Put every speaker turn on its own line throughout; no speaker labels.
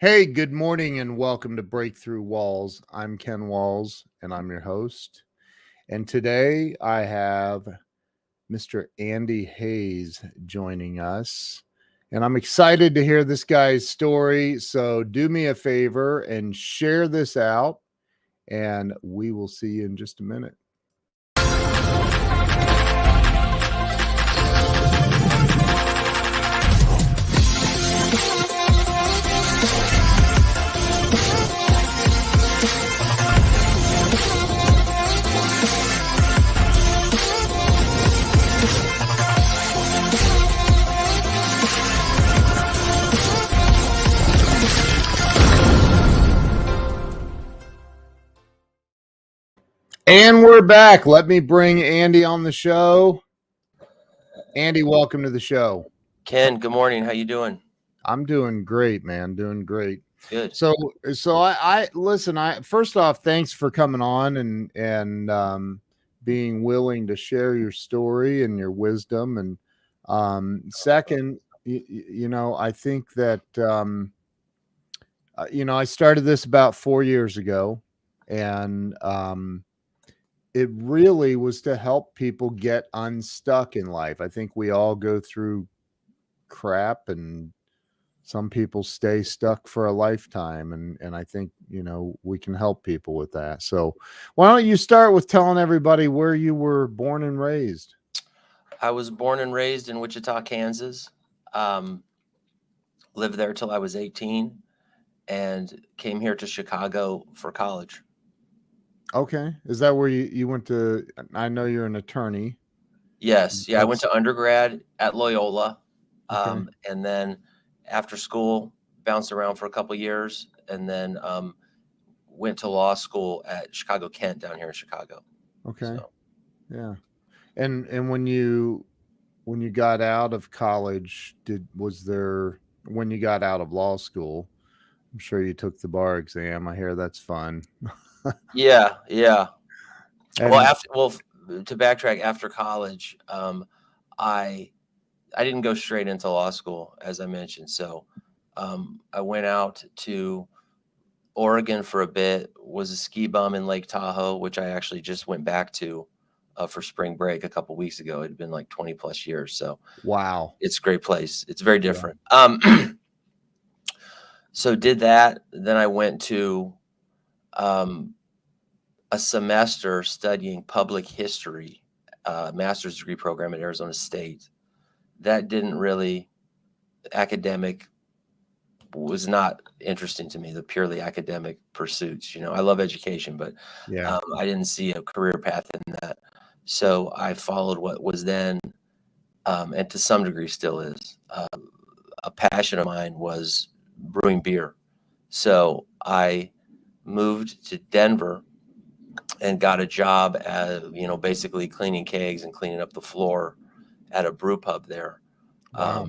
Hey, good morning and welcome to Breakthrough Walls. I'm Ken Walls and I'm your host. And today I have Mr. Andy Hays joining us. And I'm excited to hear this guy's story. So do me a favor and share this out, and we will see you in just a minute. And we're back. Let me bring Andy on the show. Andy, welcome to the show.
Ken, good morning. How you doing?
I'm doing great, man. Doing great.
Good.
So I listen. First off, thanks for coming on and being willing to share your story and your wisdom. And second, I think that I started this about 4 years ago, and it really was to help people get unstuck in life. I think we all go through crap, and some people stay stuck for a lifetime. And I think, we can help people with that. So why don't you start with telling everybody where you were born and raised?
I was born and raised in Wichita, Kansas. Lived there till I was 18 and came here to Chicago for college.
Okay. Is that where you went to? I know you're an attorney.
Yes. Yeah. I went to undergrad at Loyola.
Okay.
And then after school, bounced around for a couple years and then went to law school at Chicago Kent down here in Chicago.
Okay.
So.
Yeah. And when you got out of college, when you got out of law school, I'm sure you took the bar exam. I hear that's fun.
Yeah.
And,
To backtrack, after college, I didn't go straight into law school, as I mentioned. So I went out to Oregon for a bit, was a ski bum in Lake Tahoe, which I actually just went back to for spring break a couple weeks ago. It had been like 20 plus years. So
wow.
it's a great place. It's very different. So did that. Then I went to a semester studying public history, master's degree program at Arizona State. That didn't really, academic was not interesting to me, the purely academic pursuits. I love education, but
Yeah.
I didn't see a career path in that. So I followed what was then, and to some degree still is, a passion of mine was brewing beer. So I moved to Denver and got a job at, basically cleaning kegs and cleaning up the floor at a brew pub there.
Wow.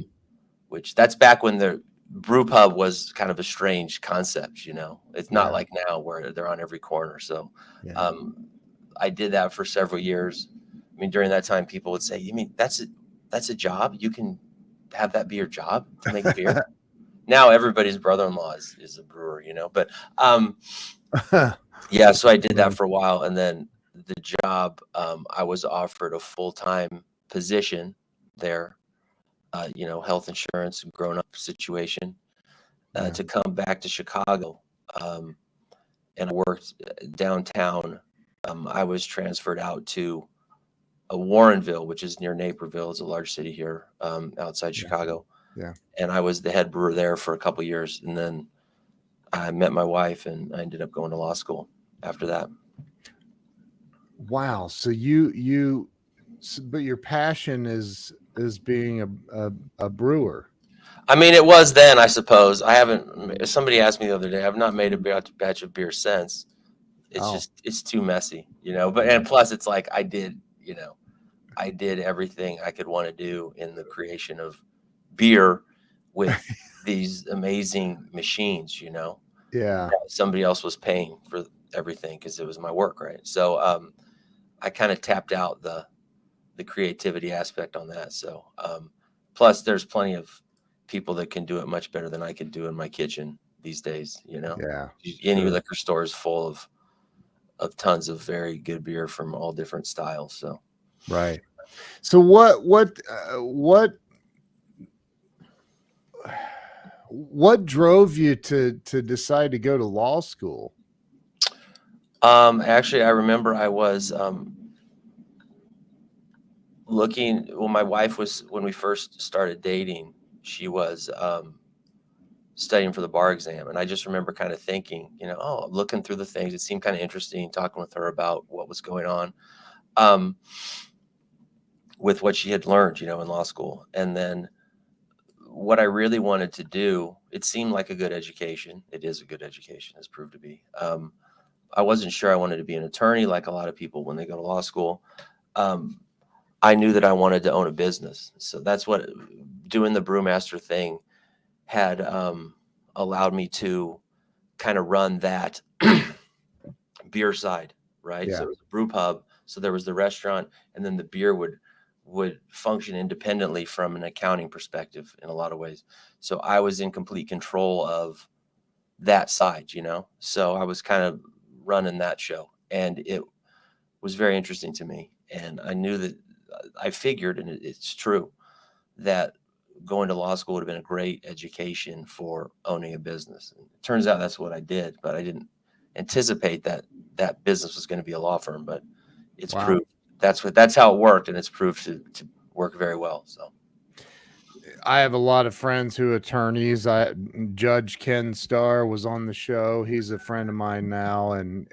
Which that's back when the brew pub was kind of a strange concept, It's not like now where they're on every corner. So I did that for several years. I mean, during that time, people would say, "You mean that's a job? You can have that be your job to make beer?" Now everybody's brother-in-law is a brewer, But yeah, so I did that for a while, and then the job, I was offered a full-time position there. Health insurance, grown-up situation, to come back to Chicago. And I worked downtown. I was transferred out to Warrenville, which is near Naperville. It's a large city here outside Chicago.
Yeah.
And I was the head brewer there for a couple of years. And then I met my wife and I ended up going to law school after that.
Wow. So but your passion is being a brewer.
I mean, it was then, I suppose. Somebody asked me the other day, I've not made a batch of beer since. It's it's too messy, and plus it's like I did everything I could want to do in the creation of beer with these amazing machines,
Yeah.
Somebody else was paying for everything because it was my work. Right. So, I kind of tapped out the creativity aspect on that. So, plus there's plenty of people that can do it much better than I could do in my kitchen. these days, you know.
Yeah.
Any
Sure.
liquor store is full of tons of very good beer from all different styles. So
Right. So what drove you to decide to go to law school?
actually, I remember I was looking. Well, my wife was, when we first started dating, she was studying for the bar exam, and I just remember kind of thinking, you know, oh, looking through the things, it seemed kind of interesting, talking with her about what was going on um, with what she had learned, you know, in law school. And then what I really wanted to do, it seemed like a good education. It is a good education, has proved to be. I wasn't sure I wanted to be an attorney like a lot of people when they go to law school. Um, I knew that I wanted to own a business. So that's what doing the brewmaster thing had allowed me to kind of run that beer side, right? So
Yeah.
it was a brew pub. So there was the restaurant, and then the beer would function independently from an accounting perspective in a lot of ways. So I was in complete control of that side, you know? So I was kind of running that show, and it was very interesting to me. And I knew that I figured, and it's true, that going to law school would have been a great education for owning a business. And it turns out that's what I did, but I didn't anticipate that that business was going to be a law firm, but it's
Wow.
proved that's how it worked, and it's proved to work very well. So
I have a lot of friends who are attorneys. Judge Ken Starr was on the show. He's a friend of mine now, and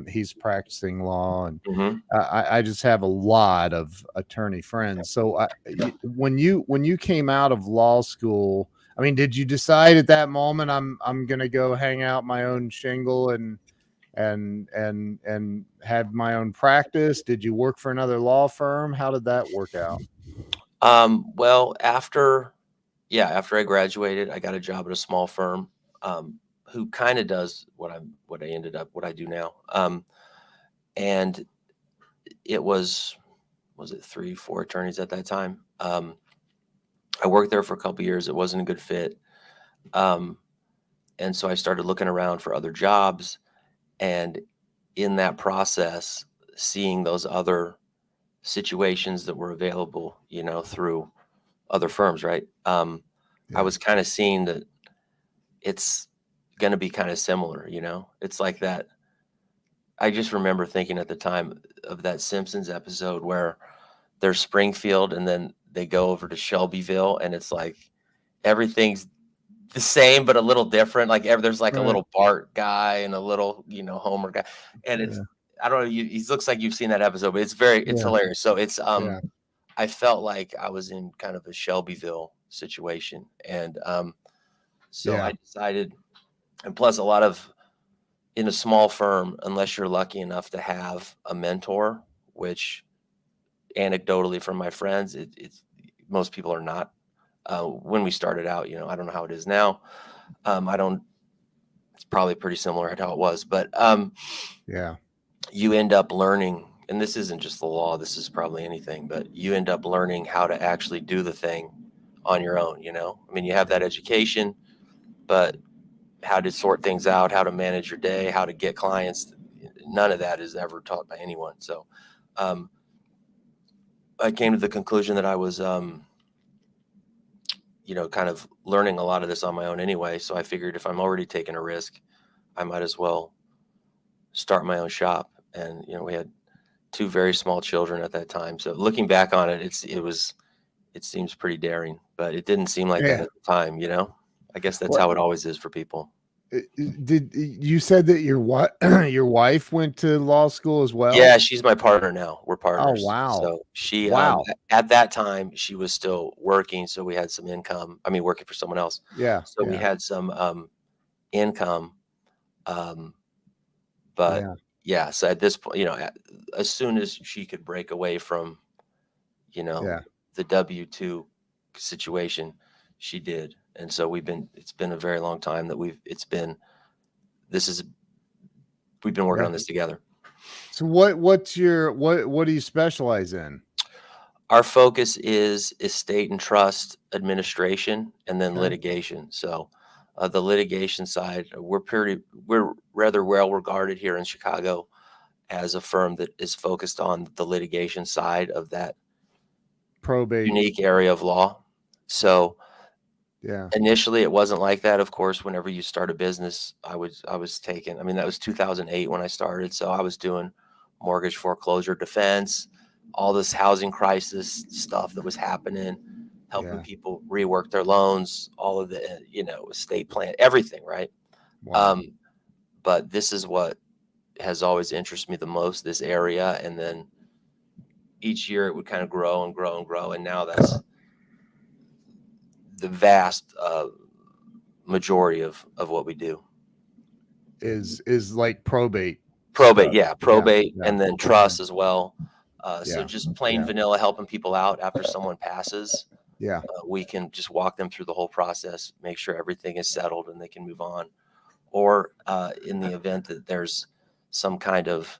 he's practicing law. And
mhm.
I just have a lot of attorney friends. So when you came out of law school, I mean, did you decide at that moment I'm gonna go hang out my own shingle and have my own practice? Did you work for another law firm? How did that work out?
Well, after I graduated, I got a job at a small firm who kind of does what I do now. And it was it 3, 4 attorneys at that time. I worked there for a couple years. It wasn't a good fit. Um, and so I started looking around for other jobs. And in that process, seeing those other situations that were available, you know, through other firms, right? I
Yeah.
was kind of seeing that it's going to be kind of similar, you know? It's like that. I just remember thinking at the time of that Simpsons episode where there's Springfield and then they go over to Shelbyville, and it's like everything's the same but a little different. Like there's like a
Right.
little Bart guy and a little, you know, Homer guy, and it's
Yeah.
I don't know. He looks like you've seen that episode, but it's
Yeah.
hilarious. So it's
Yeah.
I felt like I was in kind of a Shelbyville situation, and so I
Yeah.
decided. And plus, a lot of in a small firm, unless you're lucky enough to have a mentor, which anecdotally from my friends, it's most people are not. When we started out, you know, I don't know how it is now. I don't. It's probably pretty similar to how it was, but
Yeah.
you end up learning, and this isn't just the law. This is probably anything, but you end up learning how to actually do the thing on your own. You know, I mean, you have that education, but how to sort things out, how to manage your day, how to get clients, none of that is ever taught by anyone. So um, I came to the conclusion that I was, you know, kind of learning a lot of this on my own anyway. So I figured if I'm already taking a risk, I might as well start my own shop. And, you know, we had 2 very small children at that time. So looking back on it, it seems pretty daring, but it didn't seem like that
Yeah.
at the time, you know? I guess that's
What
how it always is for people.
did you said that your what your wife went to law school as well?
Yeah, she's my partner now. We're
Oh,
partners.
wow.
So she,
Wow.
at that time, she was still working, so we had some income. I mean, working for someone else.
Yeah.
So we
Yeah.
had some income. Um, but
Yeah.
yeah, so at this point, you know, as soon as she could break away from, you know,
Yeah.
the W-2 situation, she did. And so it's been a very long time that this is, we've been working
Yeah.
on this together.
So what do you specialize in?
Our focus is estate and trust administration and then
Okay.
litigation. So The litigation side, we're rather well regarded here in Chicago as a firm that is focused on the litigation side of that
Probate.
unique area of law. So
Yeah.
initially it wasn't like that. Of course, whenever you start a business, I was taking, I mean, that was 2008 when I started. So I was doing mortgage foreclosure defense, all this housing crisis stuff that was happening, helping
Yeah.
people rework their loans, all of the, estate plan, everything, right?
Wow.
But this is what has always interested me the most, this area. And then each year it would kind of grow and grow and grow. And now that's the vast majority of what we do.
Is like probate.
Probate,
stuff.
yeah, probate,
Yeah.
and then trust as well. So
Yeah.
just plain
Yeah.
vanilla, helping people out after someone passes.
Yeah.
We can just walk them through the whole process, make sure everything is settled and they can move on. Or in the event that there's some kind of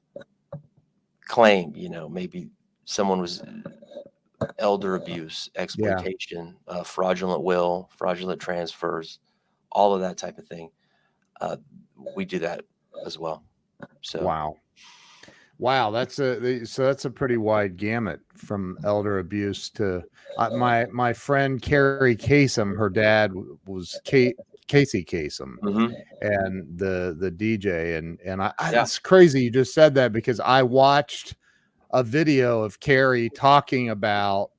claim, maybe someone was elder abuse, exploitation, fraudulent will, fraudulent transfers, all of that type of thing. We do that as well. So
Wow, that's a pretty wide gamut from elder abuse to my friend Carrie Kasem. Her dad was Casey Kasem,
mhm.
and the DJ, and
Yeah.
it's crazy you just said that, because I watched a video of Carrie talking about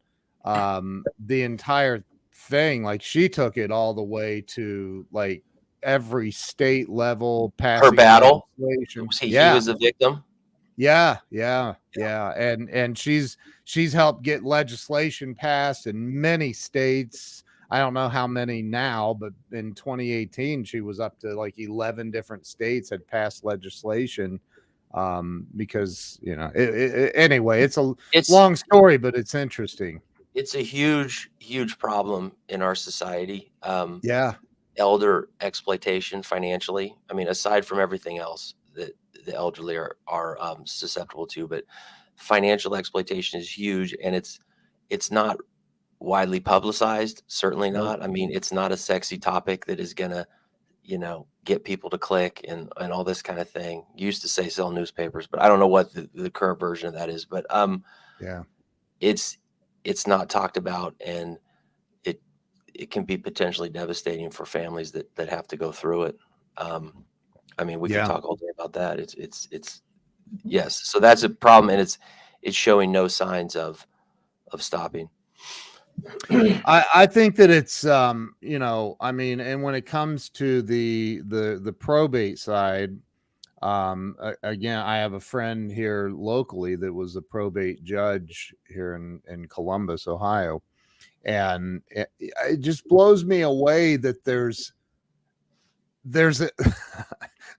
the entire thing. Like, she took it all the way to like every state level,
Her
passing
battle,
legislation.
he was a victim.
Yeah. And she's helped get legislation passed in many states. I don't know how many now, but in 2018 she was up to like 11 different states had passed legislation, because anyway, it's a
It's
long story, but it's interesting.
it's a huge problem in our society.
Yeah.
Elder exploitation financially. I mean, aside from everything else that the elderly are susceptible to, but financial exploitation is huge, and it's not widely publicized. Certainly
Nope.
not. I mean, it's not a sexy topic that is gonna, get people to click and all this kind of thing. Used to say sell newspapers, but I don't know what the current version of that is. But
Yeah.
it's not talked about, and it can be potentially devastating for families that have to go through it. I mean, we can
Yeah.
talk all day about that. It's yes. So that's a problem, and it's showing no signs of stopping.
I think that it's I mean, and when it comes to the probate side, again, I have a friend here locally that was a probate judge here in Columbus, Ohio, and it just blows me away that there's a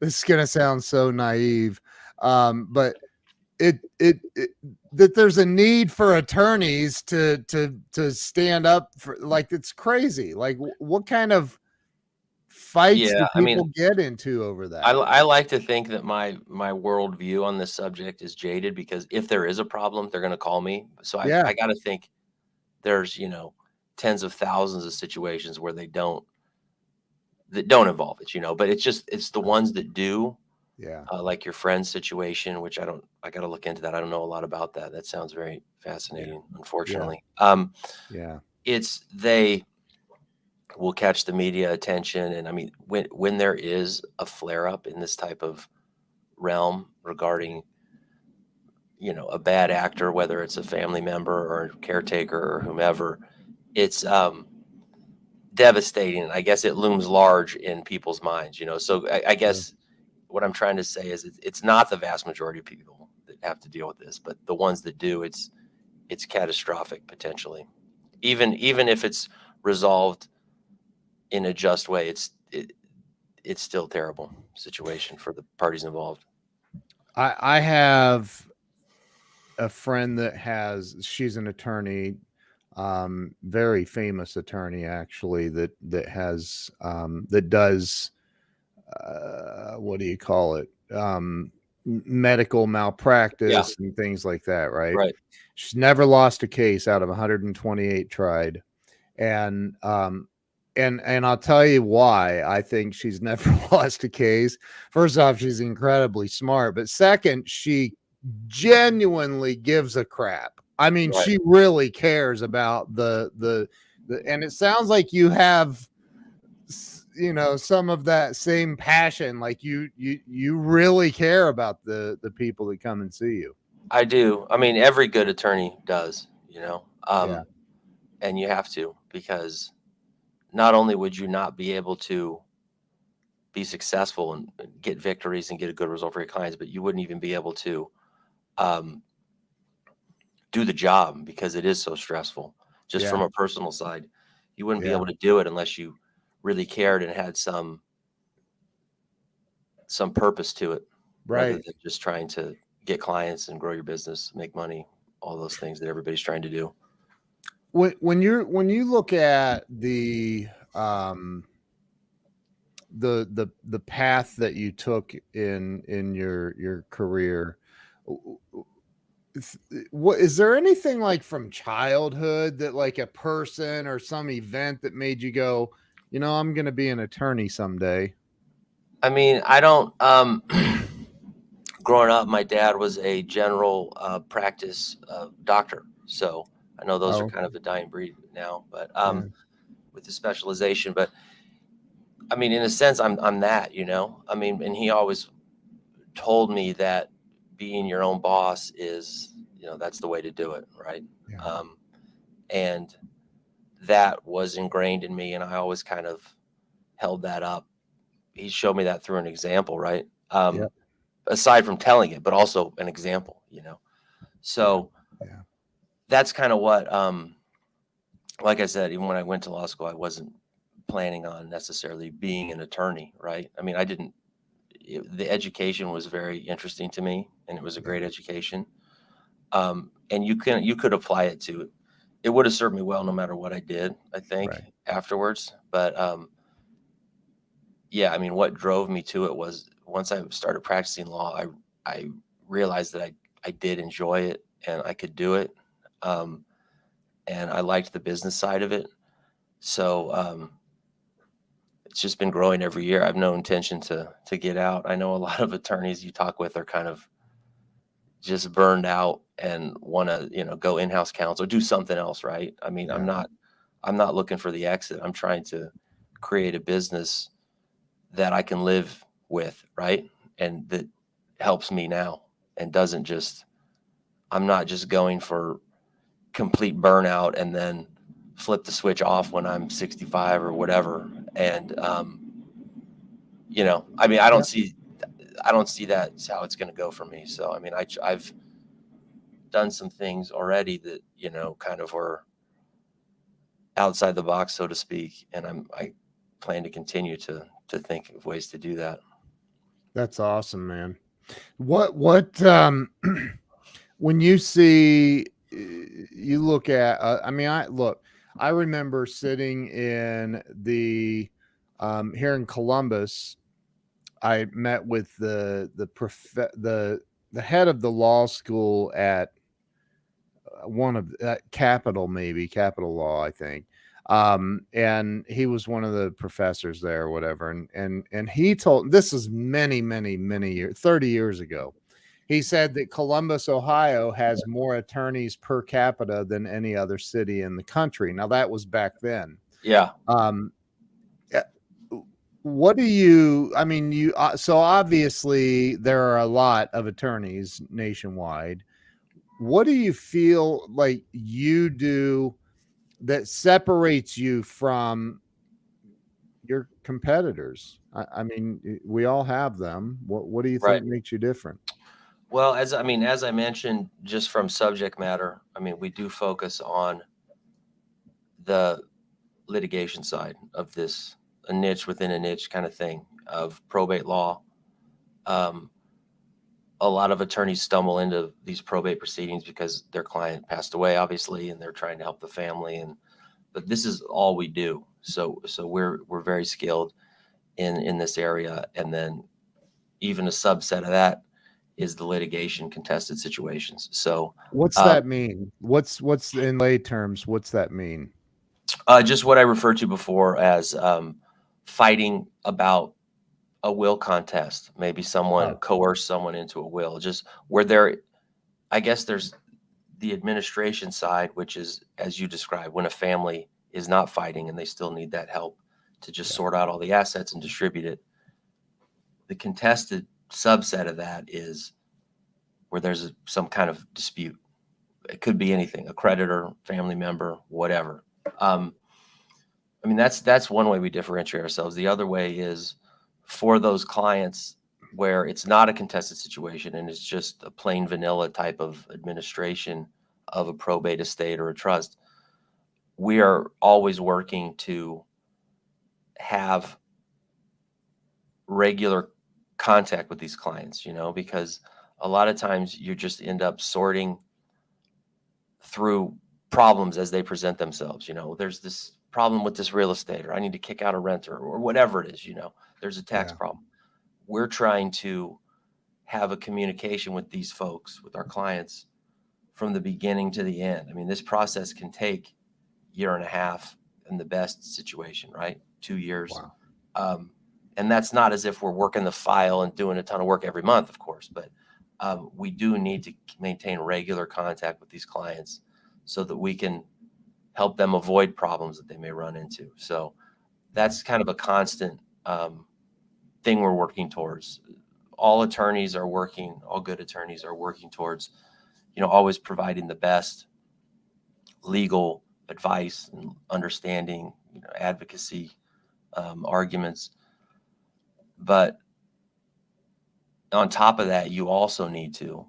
this is gonna sound so naive, but it that there's a need for attorneys to stand up for, like, it's crazy. Like, what kind of fights do
Yeah, I
people
mean,
get into over that?
I like to think that my worldview on this subject is jaded, because if there is a problem, they're going to call me. So
Yeah.
I got to think there's tens of thousands of situations where that don't involve it, but it's the ones that do.
Yeah.
Like your friend's situation, which I got to look into that. I don't know a lot about that. That sounds very fascinating, unfortunately.
Yeah.
They will catch the media attention. And I mean, when there is a flare up in this type of realm regarding, a bad actor, whether it's a family member or a caretaker or whomever, it's devastating. I guess it looms large in people's minds, So I guess what I'm trying to say is it's not the vast majority of people that have to deal with this, but the ones that do, it's catastrophic potentially. Even if it's resolved in a just way, it's still a terrible situation for the parties involved.
I have a friend she's an attorney, very famous attorney actually, that has that does what do you call it, medical malpractice and things like that, right?
Right.
She's never lost a case out of 128 tried, and and I'll tell you why I think she's never lost a case. First off, she's incredibly smart, but second, she genuinely gives a crap. I mean,
Right.
she really cares about the and it sounds like you have, you know, some of that same passion. Like you really care about the people that come and see you.
I do. I mean, every good attorney does, you know,
Yeah.
and you have to, because not only would you not be able to be successful and get victories and get a good result for your clients, but you wouldn't even be able to um, do the job because it is so stressful. Just
Yeah.
from a personal side, you wouldn't be
Yeah.
able to do it unless you really cared and had some purpose to it, rather
Right.
than just trying to get clients and grow your business, make money, all those things that everybody's trying to do.
When you look at the path that you took in your career, what is there anything like from childhood that like a person or some event that made you go, you know, I'm going to be an attorney someday?
I mean, I don't. Growing up, my dad was a general practice doctor, so I know those are
Oh,
kind of a dying breed now, but
yeah,
with the specialization. But I mean, in a sense, I'm that, you know. I mean, and he always told me that being your own boss is, you know, that's the way to do it, right?
yeah,
Um, and that was ingrained in me, and I always kind of held that up. He showed me that through an example, right?
yeah,
Aside from telling it, but also an example, you know. So
yeah,
that's kind of what, like I said, even when I went to law school, I wasn't planning on necessarily being an attorney, right? I mean, I didn't. The education was very interesting to me, and it was a
yeah.
great education. And you could apply it to. It would have served me well no matter what I did, I think,
Right.
afterwards. But yeah, I mean, what drove me to it was once I started practicing law, I realized that I did enjoy it and I could do it, um, and I liked the business side of it. So it's just been growing every year. I have no intention to get out. I know a lot of attorneys you talk with are kind of just burned out and want to, you know, go in-house counsel, do something else, right? I mean,
Yeah.
I'm not looking for the exit. I'm trying to create a business that I can live with, right? And that helps me now and doesn't just, I'm not just going for complete burnout and then flip the switch off when I'm 65 or whatever. And, you know, I mean,
Yeah.
I don't see that's how it's going to go for me. So, I mean, I've done some things already that, you know, kind of were outside the box, so to speak. And I plan to continue to think of ways to do that.
That's awesome, man. What when you see you look at I mean, I remember sitting in the here in Columbus. I met with the head of the law school at one of Capital, maybe Capital Law, I think. And he was one of the professors there or whatever. And he told, this is many years, 30 years ago. He said that Columbus, Ohio has more attorneys per capita than any other city in the country. Now that was back then.
Yeah.
Um, uh, what do you, I mean, so obviously there are a lot of attorneys nationwide. What do you feel like you do that separates you from your competitors? I mean, we all have them. What do you
Right.
think makes you different?
Well, as I mentioned, just from subject matter, I mean, we do focus on the litigation side of this, a niche within a niche kind of thing of probate law. Um, a lot of attorneys stumble into these probate proceedings because their client passed away, obviously, and they're trying to help the family. And but this is all we do. So we're very skilled in this area, and then even a subset of that is the litigation contested situations. So
What's
um,
that mean? What's in lay terms? What's that mean?
Just what I referred to before as fighting about a will contest. Maybe someone
Oh,
coerced someone into a will. Just where there, I guess there's the administration side, which is, as you described, when a family is not fighting and they still need that help to just
yeah,
sort out all the assets and distribute it. The contested subset of that is where there's some kind of dispute. It could be anything, a creditor, family member, whatever. I mean, that's one way we differentiate ourselves. The other way is for those clients where it's not a contested situation and it's just a plain vanilla type of administration of a probate estate or a trust. We are always working to have regular contact with these clients, because a lot of times you just end up sorting through problems as they present themselves. There's this problem with this real estate, or I need to kick out a renter, or whatever it is. There's a tax
yeah,
problem. We're trying to have a communication with these folks, with our clients, from the beginning to the end. I mean, this process can take a year and a half in the best situation, right? 2 years.
wow,
And that's not as if we're working the file and doing a ton of work every month, of course, but we do need to maintain regular contact with these clients so that we can help them avoid problems that they may run into. So that's kind of a constant thing we're working towards. All good attorneys are working towards, always providing the best legal advice and understanding, advocacy arguments. But on top of that, you also need to,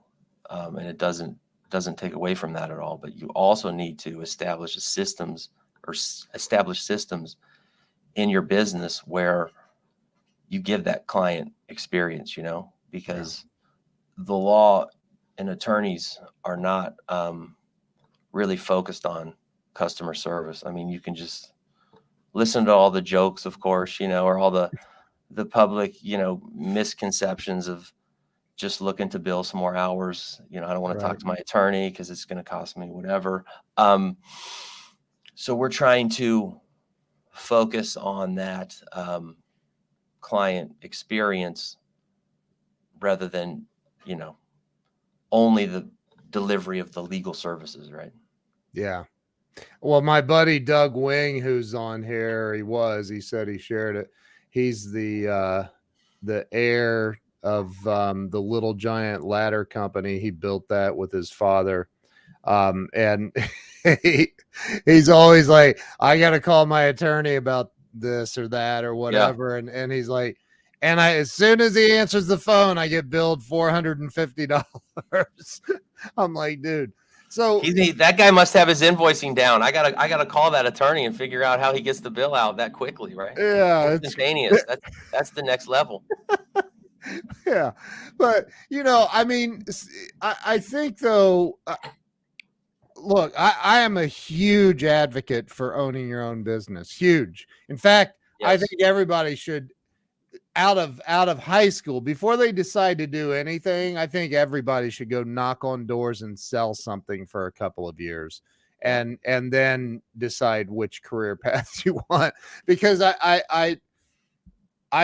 and it doesn't take away from that at all, but you also need to establish systems in your business where you give that client experience, because the law and attorneys are not really focused on customer service. I mean, you can just listen to all the jokes, of course, or all the public, misconceptions of just looking to bill some more hours. I don't want to talk
right,
to my attorney because it's going to cost me whatever. So we're trying to focus on that client experience rather than, only the delivery of the legal services, right?
yeah. Well, my buddy Doug Wing, who's on here, he said he shared it. He's the heir of the Little Giant Ladder Company. He built that with his father. And he's always like, I got to call my attorney about this or that or
Yeah.
whatever. And he's like, and as soon as he answers the phone, I get billed $450. I'm like, dude. So
That guy must have his invoicing down. I gotta call that attorney and figure out how he gets the bill out that quickly, right?
yeah,
Instantaneous. That's the next level.
yeah. But I mean, I think though, look, I am a huge advocate for owning your own business. Huge. In fact, I
Yes.
think everybody should, out of high school, before they decide to do anything, I think everybody should go knock on doors and sell something for a couple of years,
Yeah.
and then decide which career path you want. Because I've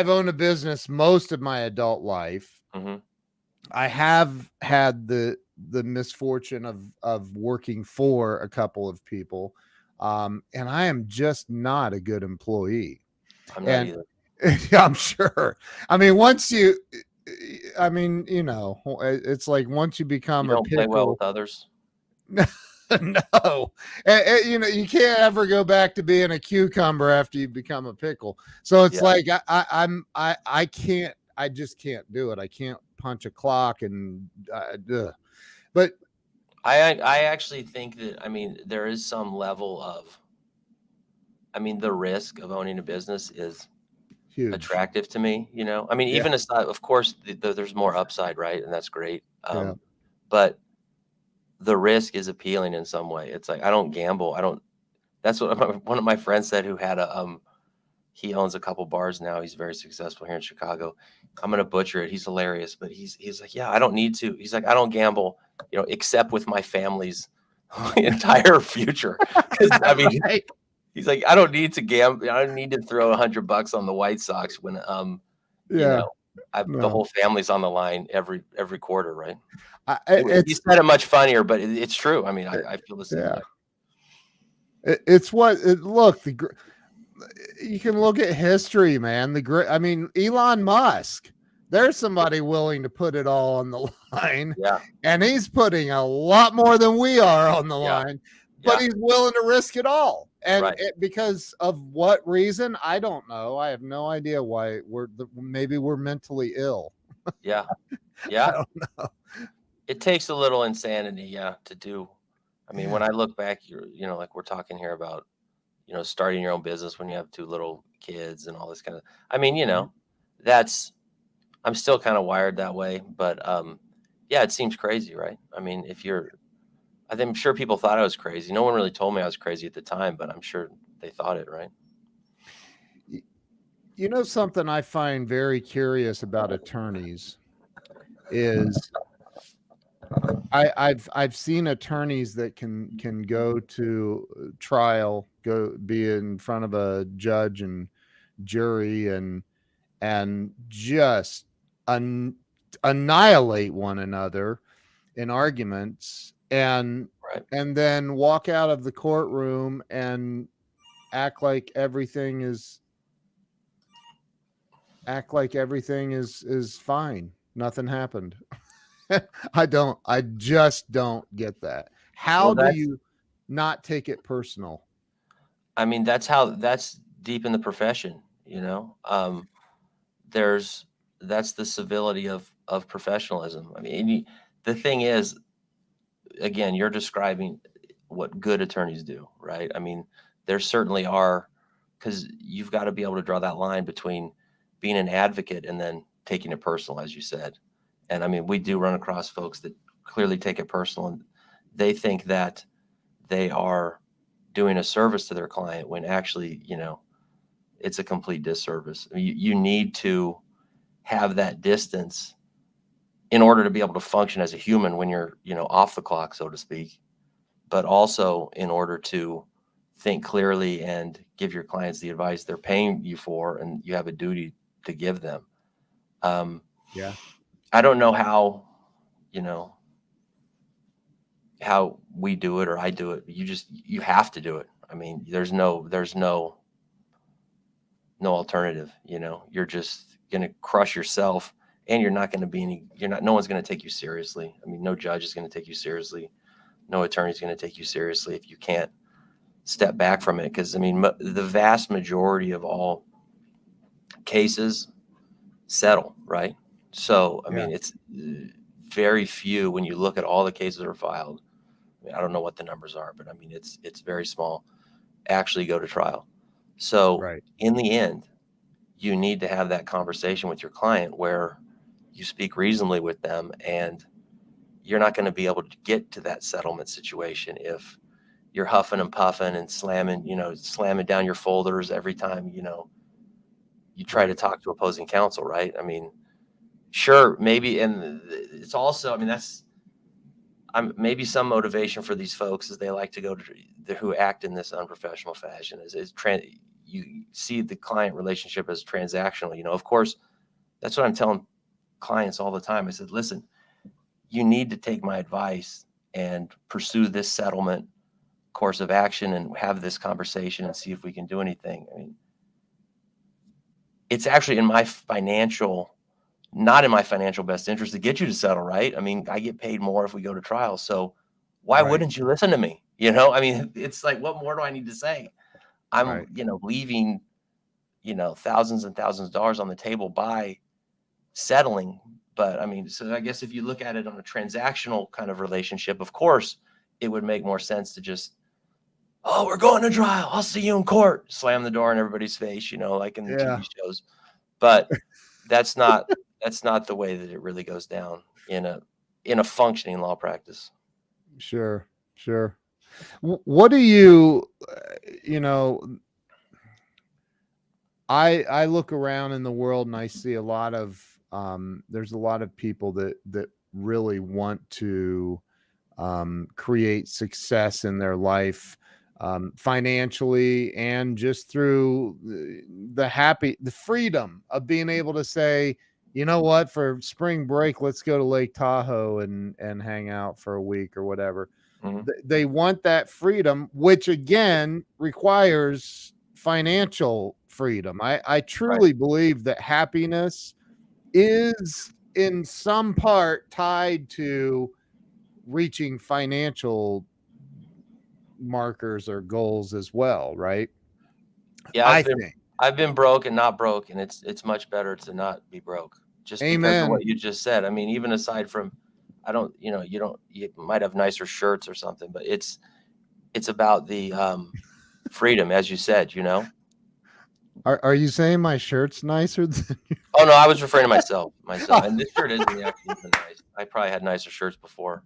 owned a business most of my adult life.
Mm-hmm.
I have had the misfortune of working for a couple of people, and I am just not a good employee.
I'm not
And
either.
I'm sure. I mean, it's like once you become
You
a
don't play well
pickle.
with others.
No, you can't ever go back to being a cucumber after you become a pickle. So it's
Yeah.
like I can't. I just can't do it. I can't punch a clock and. But
I actually think that, I mean, there is some level of, I mean, the risk of owning a business is
huge.
attractive to me, I mean,
Yeah.
even aside, of course, there's more upside, right? And that's great.
Yeah.
But the risk is appealing in some way. It's like, I don't gamble. That's what one of my friends said, who had he owns a couple bars now. He's very successful here in Chicago. I'm going to butcher it. He's hilarious, but he's like, yeah, I don't need to. He's like, I don't gamble, except with my family's entire future. I mean,
Right.
He's like, I don't need to gamble. I don't need to throw $100 on the White Sox when, you
Yeah,
know, the
no.
whole family's on the line every quarter, right? Anyway, you
It's
said it much funnier, but it's true. I mean,
it,
I feel the same
yeah.
way.
It's what look, you can look at history, man. I mean, Elon Musk, there's somebody willing to put it all on the line,
Yeah,
and he's putting a lot more than we are on the
yeah,
line, but
yeah,
he's willing to risk it all. And
right.
because of what reason, I don't know. I have no idea why maybe we're mentally ill.
Yeah,
I
yeah.
don't know.
It takes a little insanity, yeah, to do. I mean, when
Yeah.
I look back, like we're talking here about, starting your own business when you have two little kids and all this kind of. I mean, that's I'm still kind of wired that way, but yeah, it seems crazy, right? I mean, I'm sure people thought I was crazy. No one really told me I was crazy at the time, but I'm sure they thought it, right?
You know, something I find very curious about attorneys is I've seen attorneys that can go to trial, go be in front of a judge and jury and just annihilate one another in arguments
Right.
and then walk out of the courtroom and act like everything is fine. Nothing happened. I just don't get that.
Well,
How do
that's
you not take it personal?
I mean, that's deep in the profession, you know. There's That's the civility of professionalism. I mean, the thing is, again, you're describing what good attorneys do, right? I mean, there certainly are, because you've got to be able to draw that line between being an advocate and then taking it personal, as you said. And I mean, we do run across folks that clearly take it personal, and they think that they are doing a service to their client when actually, it's a complete disservice. I mean, you need to have that distance in order to be able to function as a human when you're, off the clock, so to speak, but also in order to think clearly and give your clients the advice they're paying you for, and you have a duty to give them. Um,
Yeah.
I don't know you know, how we do it or I do it. You have to do it. I mean, there's no alternative. You're just going to crush yourself, and no one's going to take you seriously. I mean, no judge is going to take you seriously. No attorney is going to take you seriously if you can't step back from it. Because I mean, the vast majority of all cases settle, right? So I
Yeah.
mean, it's very few when you look at all the cases that are filed. I mean, I don't know what the numbers are, but I mean, it's very small. Actually, go to trial. So
Right.
in the end, you need to have that conversation with your client where you speak reasonably with them, and you're not going to be able to get to that settlement situation if you're huffing and puffing and slamming down your folders every time, you try to
Right.
talk to opposing counsel, right? I mean, sure, maybe, and it's also, I mean, that's maybe some motivation for these folks is they like to go to who act in this unprofessional fashion you see the client relationship as transactional. Of course, that's what I'm telling clients all the time. I said, listen, you need to take my advice and pursue this settlement course of action and have this conversation and see if we can do anything. I mean, it's actually not in my financial best interest to get you to settle, right? I mean, I get paid more if we go to trial. So why
Right.
wouldn't you listen to me? I mean, it's like, what more do I need to say? I'm,
Right.
leaving, thousands and thousands of dollars on the table by settling. But I mean, so I guess if you look at it on a transactional kind of relationship, of course, it would make more sense to just, oh, we're going to trial. I'll see you in court. Slam the door in everybody's face, like in the TV
Yeah.
shows. But that's not the way that it really goes down in a functioning law practice.
Sure. Sure. What do you know, I look around in the world and I see a lot of there's a lot of people that really want to create success in their life, financially, and just through the freedom of being able to say, you know what, for spring break, let's go to Lake Tahoe and hang out for a week or whatever.
Mhm.
They want that freedom, which again requires financial freedom. I
Right.
truly believe that happiness is in some part tied to reaching financial markers or goals as well, right?
Yeah,
I think.
I've been broke and not broke, and it's much better to not be broke just because of
Amen.
what you just said. I mean, even aside from, I don't, you might have nicer shirts or something, but it's about the freedom, as you said,
Are you saying my shirt's nicer than
Oh no, I was referring to myself, and this shirt isn't actually even nice. I probably had nicer shirts before.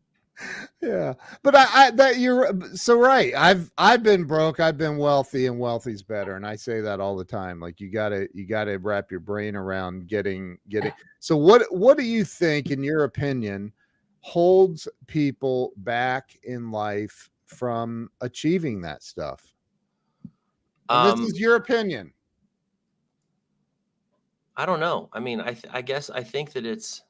Yeah, but I that you're so right. I've been broke, I've been wealthy, and wealthy's better. And I say that all the time. Like you gotta wrap your brain around getting. So what do you think, in your opinion, holds people back in life from achieving that stuff? And this
Um,
is your opinion.
I don't know. I mean, I guess I think that it's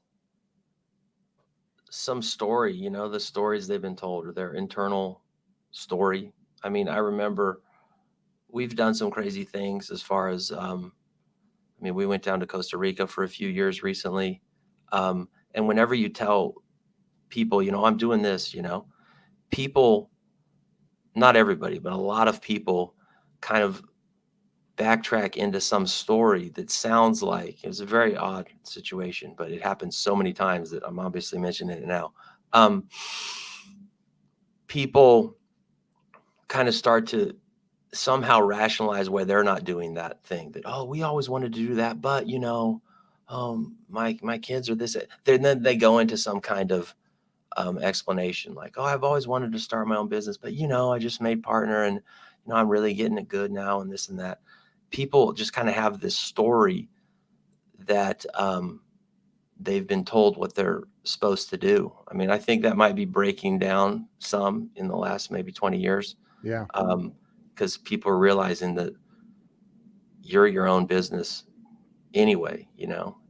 some story, the stories they've been told or their internal story. I mean, I remember we've done some crazy things as far as, I mean, we went down to Costa Rica for a few years recently. And whenever you tell people, I'm doing this, people, not everybody, but a lot of people kind of backtrack into some story that sounds like it was a very odd situation, but it happens so many times that I'm obviously mentioning it now. Um, People kind of start to somehow rationalize why they're not doing that thing that, oh, we always wanted to do that, but my kids are this. Then they go into some kind of explanation like, oh, I've always wanted to start my own business, but I just made partner and I'm really getting it good now and this and that. People just kind of have this story that they've been told what they're supposed to do. I mean, I think that might be breaking down some in the last maybe 20 years,
Yeah.
because people are realizing that you're your own business anyway.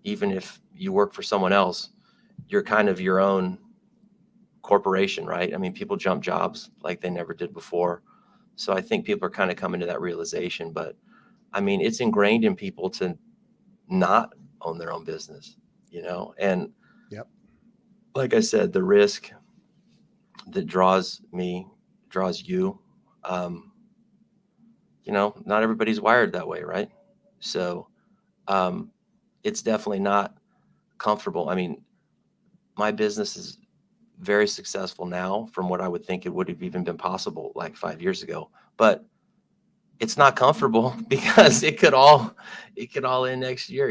Even if you work for someone else, you're kind of your own corporation, right? I mean, people jump jobs like they never did before. So I think people are kind of coming to that realization. But I mean, it's ingrained in people to not own their own business, and
Yep.
like I said, the risk that draws you. Um, not everybody's wired that way, right? So um, it's definitely not comfortable. I mean, my business is very successful now from what I would think it would have even been possible like 5 years ago, but it's not comfortable because it could all end next year.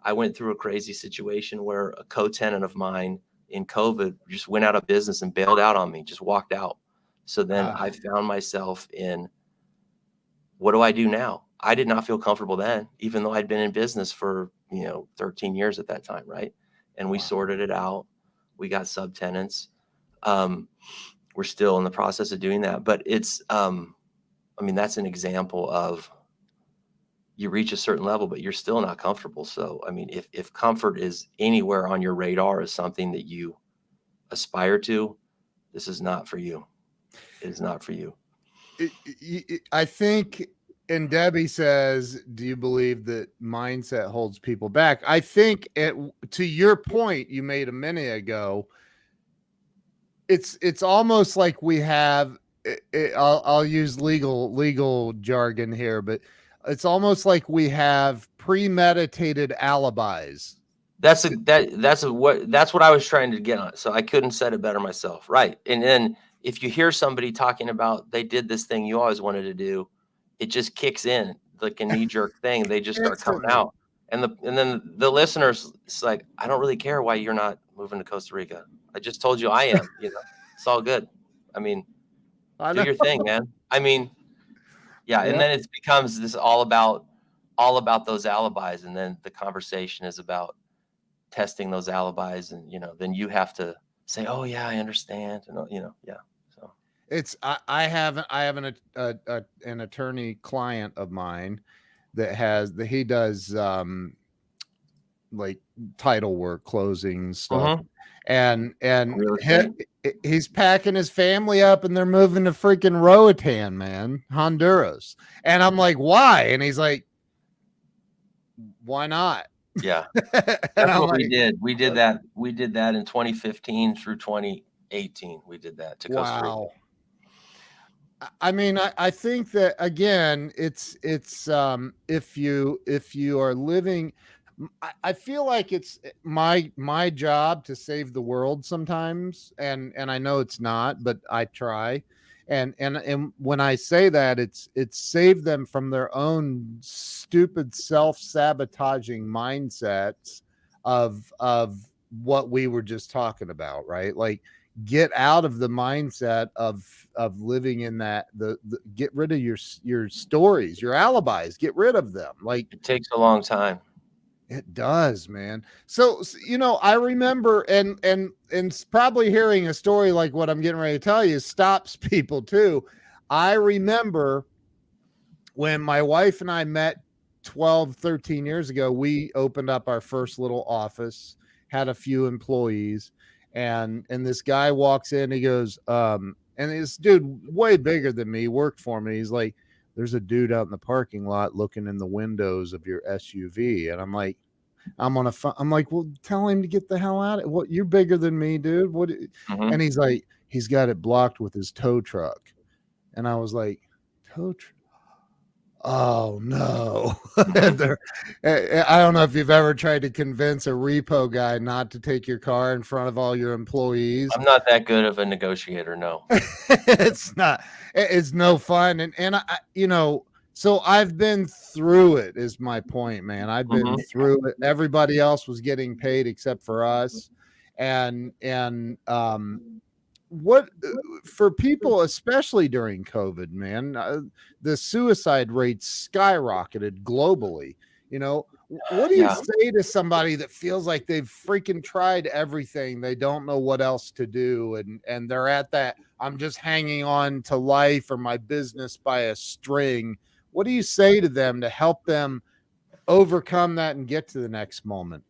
I went through a crazy situation where a co-tenant of mine in COVID just went out of business and bailed out on me, just walked out. So then I found myself in, what do I do now? I did not feel comfortable then, even though I'd been in business for, 13 years at that time. Right. And we
Wow.
sorted it out. We got subtenants. Um, we're still in the process of doing that, but it's, I mean, that's an example of, you reach a certain level, but you're still not comfortable. So, I mean, if comfort is anywhere on your radar as something that you aspire to, this is not for you. It is not for you.
I think, and Debbie says, do you believe that mindset holds people back? I think to your point you made a minute ago, it's almost like we have, I'll use legal jargon here, but it's almost like we have premeditated alibis.
That's what I was trying to get on. So I couldn't said it better myself. Right. And then if you hear somebody talking about they did this thing you always wanted to do, it just kicks in like a knee jerk thing. They just start coming
Instantly.
out. And then the listeners, it's like, I don't really care why you're not moving to Costa Rica. I just told you I am, it's all good. I mean,
I
do
know.
your thing, man. I mean, yeah. And
Yeah.
then it becomes this all about those alibis. And then the conversation is about testing those alibis, and then you have to say, oh yeah, I understand, and yeah. So
I have an attorney client of mine he does like title work, closing stuff, and
Real estate.
he's packing his family up and they're moving to freaking Roatan, man, Honduras. And I'm like, why? And he's like, why not?
Yeah.
And
That's
I'm
what we
like,
did. We did that. We did that in 2015 through 2018. We did that to Costa Rica.
wow. I mean, I think that again, it's if you are living, I feel like it's my job to save the world sometimes, and I know it's not, but I try, and when I say that, it's save them from their own stupid self-sabotaging mindsets of what we were just talking about, right? Like, get out of the mindset of living in that the get rid of your stories, your alibis, get rid of them. Like,
It takes a long time.
it does, man. So I remember, and probably hearing a story like what I'm getting ready to tell you stops people too. I remember when my wife and I met 12, 13 years ago, we opened up our first little office, had a few employees, and this guy walks in, he goes, and this dude way bigger than me worked for me. He's like, there's a dude out in the parking lot looking in the windows of your SUV. And I'm like, I'm like, well, tell him to get the hell out of it. What, you're bigger than me, dude. What? And he's like, he's got it blocked with his tow truck. And I was like, tow truck? Oh no. I don't know if you've ever tried to convince a repo guy not to take your car in front of all your employees.
I'm not that good of a negotiator. No.
It's no fun. And I, so I've been through it, is my point, man. I've been through it. Everybody else was getting paid except for us. And what for people, especially during COVID, man, the suicide rates skyrocketed globally. What do you say to somebody that feels like they've freaking tried everything, they don't know what else to do, and they're at that, I'm just hanging on to life or my business by a string? What do you say to them to help them overcome that and get to the next moment?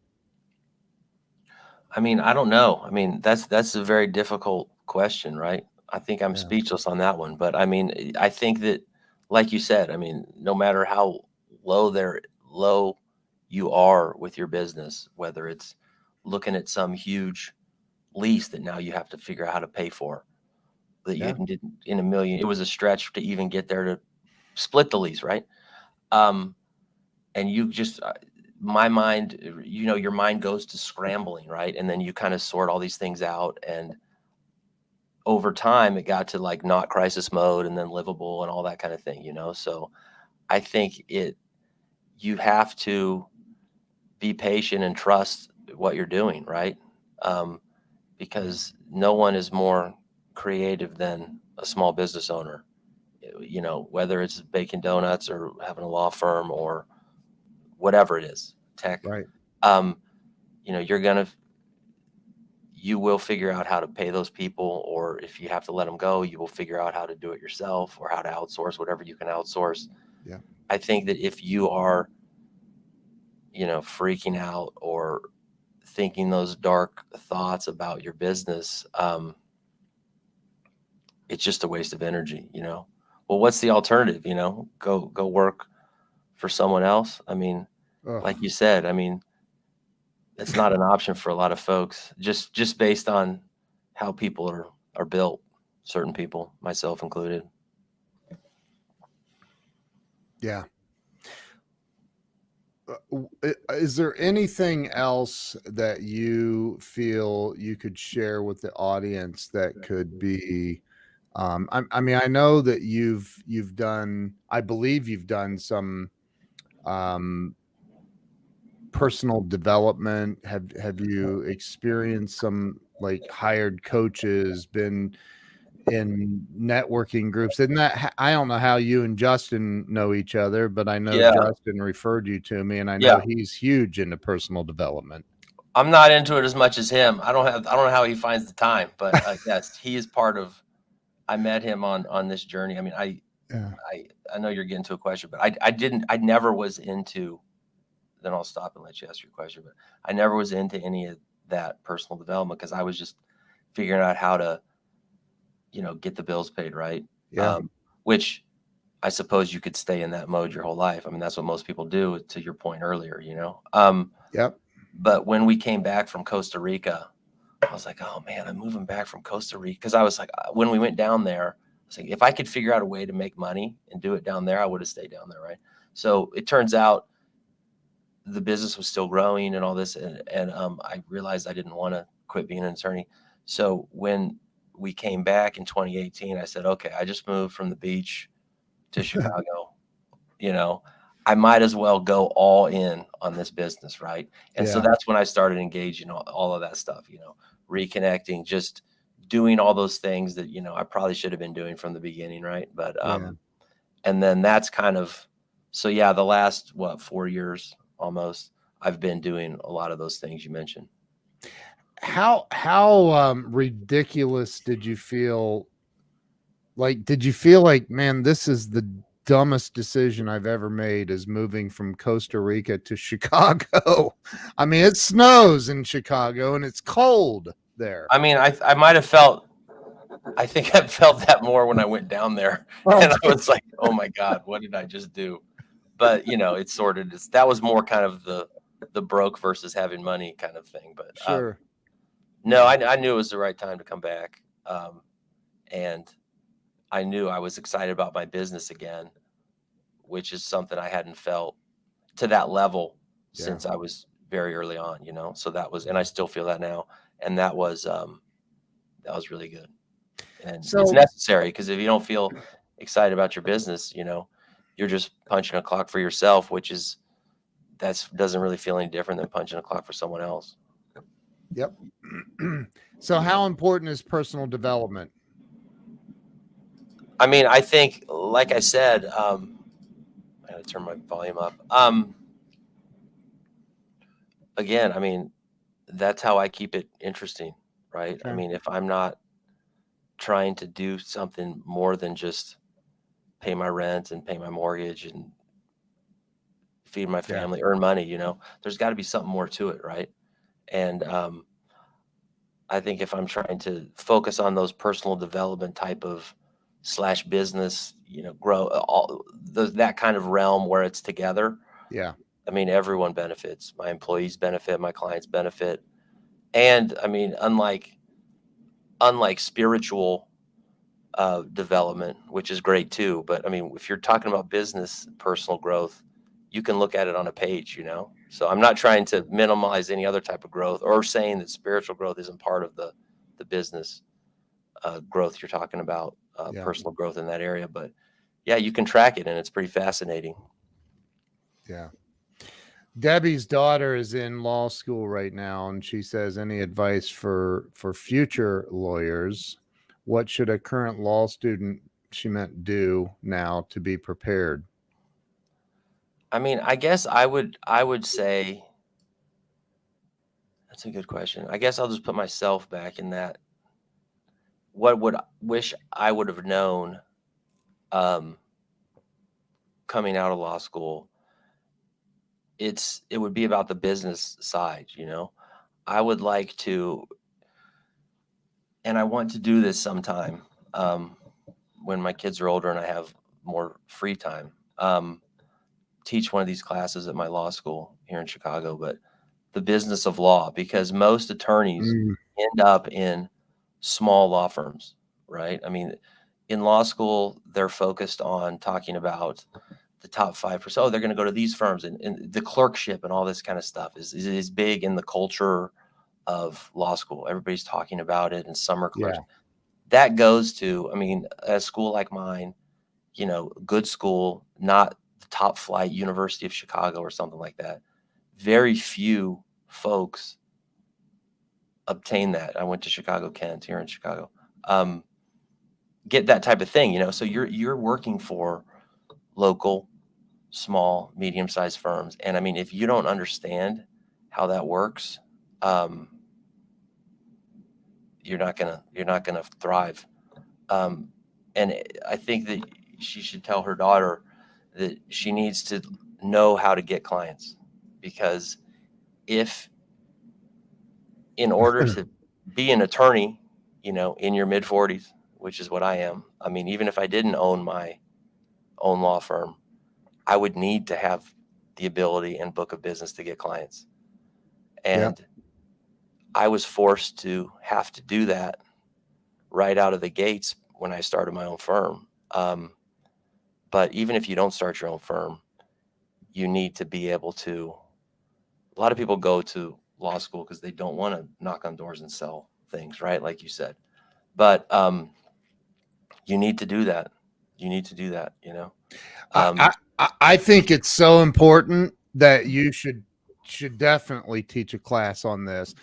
I mean, I don't know. I mean, that's a very difficult question, right? I think I'm speechless on that one. But I mean, I think that, like you said, I mean, no matter how low you are with your business, whether it's looking at some huge lease that now you have to figure out how to pay for, that you didn't in a million, it was a stretch to even get there to split the lease, right? And you just, my mind, your mind goes to scrambling, right? And then you kind of sort all these things out. And over time, it got to like not crisis mode and then livable and all that kind of thing, So I think you have to be patient and trust what you're doing, right? Because no one is more creative than a small business owner, whether it's baking donuts or having a law firm or whatever it is, tech,
Right.
you will figure out how to pay those people, or if you have to let them go, you will figure out how to do it yourself or how to outsource whatever you can outsource.
Yeah.
I think that if you are, freaking out or thinking those dark thoughts about your business, it's just a waste of energy, Well, what's the alternative? Go work for someone else. I mean, like you said, I mean, it's not an option for a lot of folks, just based on how people are built, certain people, myself included.
Yeah. Is there anything else that you feel you could share with the audience that could be, I mean, I know that you've done, I believe you've done some personal development. Have you experienced some, like, hired coaches, been in networking groups? And that, I don't know how you and Justin know each other, but I know Justin referred you to me, and I know he's huge into personal development.
I'm not into it as much as him. I don't know how he finds the time, but yes, he is part of I met him on this journey. I mean,
Yeah.
I know you're getting to a question, but I never was into, then I'll stop and let you ask your question, but I never was into any of that personal development because I was just figuring out how to, get the bills paid, right?
Yeah.
Which I suppose you could stay in that mode your whole life. I mean, that's what most people do, to your point earlier,
Yep.
But when we came back from Costa Rica, I was like, oh man, I'm moving back from Costa Rica. Because I was like, when we went down there, I was like, if I could figure out a way to make money and do it down there, I would have stayed down there, right? So it turns out the business was still growing and all this, and I realized I didn't want to quit being an attorney. So when we came back in 2018, I said, okay, I just moved from the beach to Chicago. You know, I might as well go all in on this business, right? And so
Yeah.
that's when I started engaging all of that stuff, reconnecting, just doing all those things that, I probably should have been doing from the beginning, right? But
Yeah.
and then that's kind of, so yeah, the last 4 years almost, I've been doing a lot of those things you mentioned.
How ridiculous did you feel? Like, did you feel like, man, this is the dumbest decision I've ever made, is moving from Costa Rica to Chicago? I mean, it snows in Chicago and it's cold there.
I mean, I might have felt, I think I felt that more when I went down there,
Oh,
and I was like, oh my God, what did I just do? But it's sort of just, that was more kind of the broke versus having money kind of thing. But
sure.
no, I knew it was the right time to come back, and I knew I was excited about my business again, which is something I hadn't felt to that level
Yeah.
since I was very early on. So that was, and I still feel that now, and that was really good, and it's
So,
necessary, because if you don't feel excited about your business, you're just punching a clock for yourself, which is, that's doesn't really feel any different than punching a clock for someone else.
yep. So, how important is personal development?
I mean, I think, like I said, I gotta turn my volume up. Again, I mean, that's how I keep it interesting, right? I
Sure.
mean, if I'm not trying to do something more than just pay my rent and pay my mortgage and feed my
Yeah.
family, earn money, there's got to be something more to it, right? And I think if I'm trying to focus on those personal development type of slash business, grow that kind of realm where it's together.
Yeah.
I mean, everyone benefits. My employees benefit, my clients benefit. And I mean, unlike spiritual development, which is great too, but I mean, if you're talking about business, personal growth, you can look at it on a page. So I'm not trying to minimize any other type of growth, or saying that spiritual growth isn't part of the business growth you're talking about,
Yeah.
personal growth in that area. But yeah, you can track it, and it's pretty fascinating.
Yeah. Debbie's daughter is in law school right now, and she says, any advice for future lawyers? What should a current law student, she meant, do now to be prepared?
I mean, I guess I would say that's a good question. I guess I'll just put myself back in that. What would wish I would have known, um, coming out of law school? It would be about the business side. I would like to, and I want to do this sometime, um, when my kids are older and I have more free time. Teach one of these classes at my law school here in Chicago, but the business of law, because most attorneys
Mm,
end up in small law firms, right? I mean, in law school, they're focused on talking about the top 5%. Oh, they're going to go to these firms, and the clerkship and all this kind of stuff is big in the culture of law school. Everybody's talking about it, and summer clerks.
yeah.
That goes to, I mean, a school like mine, good school, not the top flight University of Chicago or something like that. Very few folks obtain that. I went to Chicago Kent here in Chicago. Um, get that type of thing. So you're working for local, small, medium-sized firms, and I mean, if you don't understand how that works, um, you're not gonna thrive. And I think that she should tell her daughter that she needs to know how to get clients, because if, in order to be an attorney, in your mid 40s, which is what I am. I mean, even if I didn't own my own law firm, I would need to have the ability and book of business to get clients. And I was forced to have to do that right out of the gates when I started my own firm. But even if you don't start your own firm, you need to be able to. A lot of people go to law school because they don't want to knock on doors and sell things, right? Like you said. But you need to do that. You need to do that,
I think it's so important that you should definitely teach a class on this.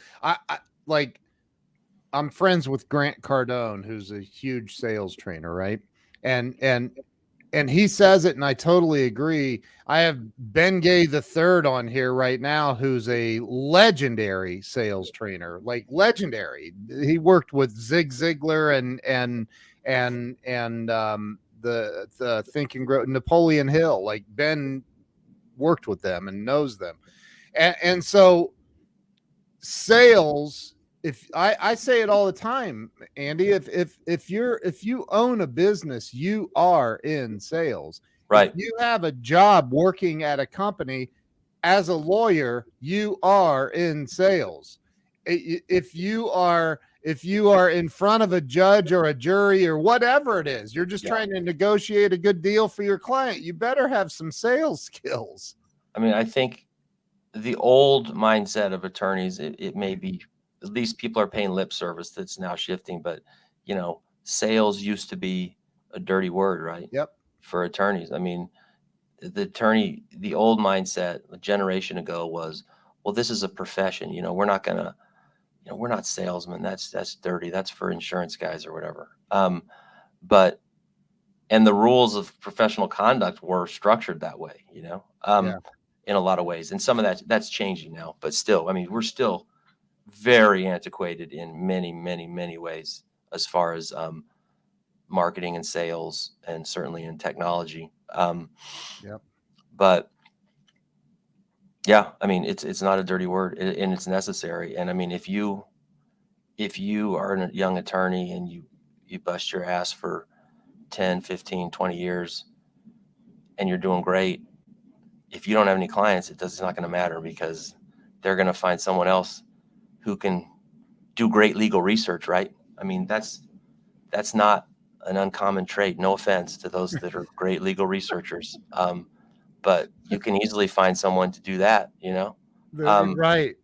I'm friends with Grant Cardone, who's a huge sales trainer, right? And he says it, and I totally agree. I have Ben Gay the third on here right now, who's a legendary sales trainer, like legendary. He worked with Zig Ziglar and the Think and Grow, Napoleon Hill. Like Ben worked with them and knows them, and so sales. If I say it all the time, Andy, if you own a business, you are in sales.
Right.
If you have a job working at a company as a lawyer, you are in sales. If you are in front of a judge or a jury or whatever it is, you're just trying to negotiate a good deal for your client, you better have some sales skills.
I mean, I think the old mindset of attorneys, it may be, at least people are paying lip service, that's now shifting, but sales used to be a dirty word, right?
Yep.
For attorneys. I mean, the old mindset a generation ago was, well, this is a profession, we're not gonna, we're not salesmen. That's dirty. That's for insurance guys or whatever. And the rules of professional conduct were structured that way, in a lot of ways. And some of that's changing now, but still, I mean, we're still very antiquated in many, many, many ways as far as marketing and sales, and certainly in technology. But yeah, I mean, it's not a dirty word, and it's necessary. And I mean, if you are a young attorney and you bust your ass for 10, 15, 20 years and you're doing great, if you don't have any clients, it's not going to matter, because they're going to find someone else who can do great legal research, right? I mean, that's not an uncommon trait. No offense to those that are great legal researchers. But you can easily find someone to do that,
Right.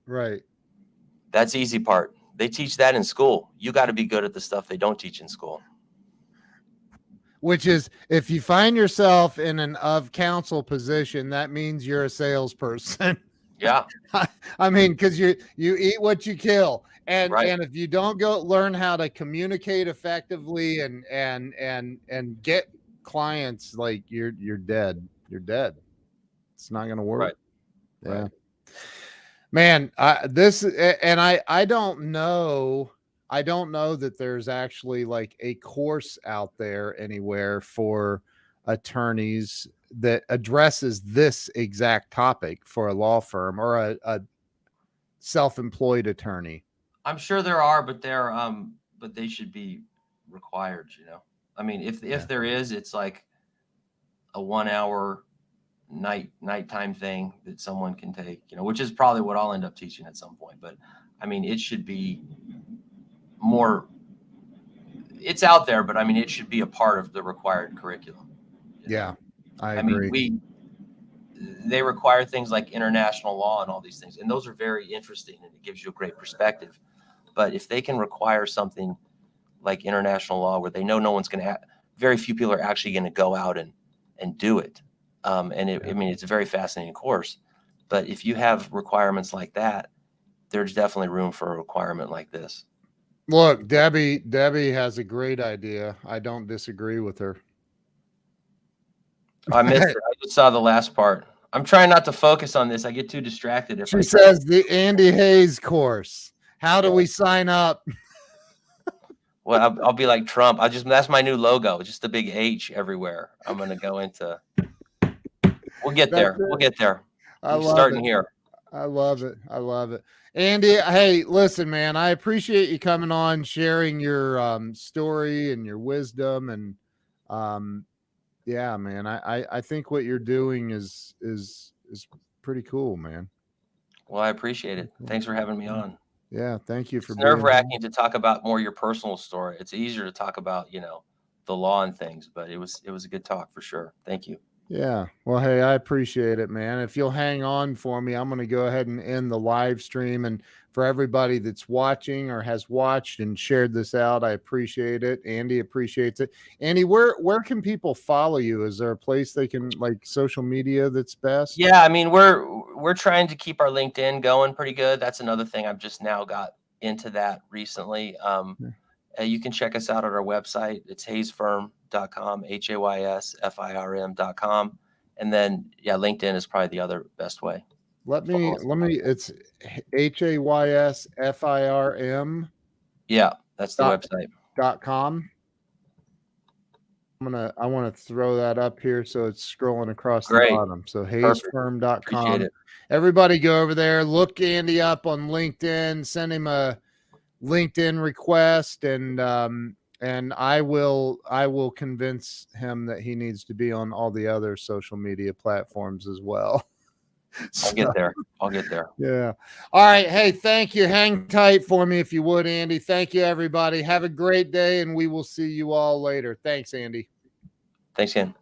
That's the easy part. They teach that in school. You got to be good at the stuff they don't teach in school.
Which is, if you find yourself in an of counsel position, that means you're a salesperson.
Yeah.
I mean, because you eat what you kill. And
Right.
And if you don't go learn how to communicate effectively and get clients, like you're dead. You're dead. It's not going to work.
Right.
Yeah.
Right.
Man, I don't know. I don't know that there's actually like a course out there anywhere for attorneys that addresses this exact topic for a law firm or a self-employed attorney.
I'm sure there are, but but they should be required, I mean, if there is, it's like a 1 hour nighttime thing that someone can take, which is probably what I'll end up teaching at some point. But I mean, it should be more, it's out there, but I mean, it should be a part of the required curriculum.
Yeah, I agree.
Mean, they require things like international law and all these things, and those are very interesting, and it gives you a great perspective. But if they can require something like international law, where they know no one's going to, very few people are actually going to go out and do it. I mean, it's a very fascinating course, but if you have requirements like that, there's definitely room for a requirement like this.
Look, Debbie has a great idea. I don't disagree with her.
I missed it. I just saw the last part. I'm trying not to focus on this. I get too distracted.
She says the Andy Hays course. How do we sign up?
Well, I'll be like Trump. That's my new logo, just the big H everywhere. I'm gonna go into. We'll get
That's
there. We'll
it.
get there.
I
We're
love
starting
it.
here.
I love it. I love it. Andy, hey, listen, man, I appreciate you coming on, sharing your story and your wisdom. And yeah, man, I think what you're doing is pretty cool, man.
Well, I appreciate it. Thanks for having me on.
Yeah, thank you for
It's
being here.
nerve-wracking to talk about more your personal story. It's easier to talk about, the law and things, but it was a good talk for sure. Thank you.
Yeah. Well, hey, I appreciate it, man. If you'll hang on for me, I'm going to go ahead and end the live stream. And for everybody that's watching or has watched and shared this out, I appreciate it. Andy appreciates it. Andy, where can people follow you? Is there a place they can, like, social media that's best?
Yeah, I mean, we're trying to keep our LinkedIn going pretty good. That's another thing. I've just now got into that recently. You can check us out at our website. It's haysfirm.com, HAYSFIRM.com. And then, yeah, LinkedIn is probably the other best way.
It's HAYSFIRM.
Yeah, that's the website.
.com. I want to throw that up here so it's scrolling across the bottom. So haysfirm.com. Everybody go over there, look Andy up on LinkedIn, send him a LinkedIn request, and I will convince him that he needs to be on all the other social media platforms as well.
I'll get there.
Yeah. All right. Hey, thank you. Hang tight for me if you would, Andy. Thank you, everybody. Have a great day, and we will see you all later. Thanks, Andy.
Thanks, Ken.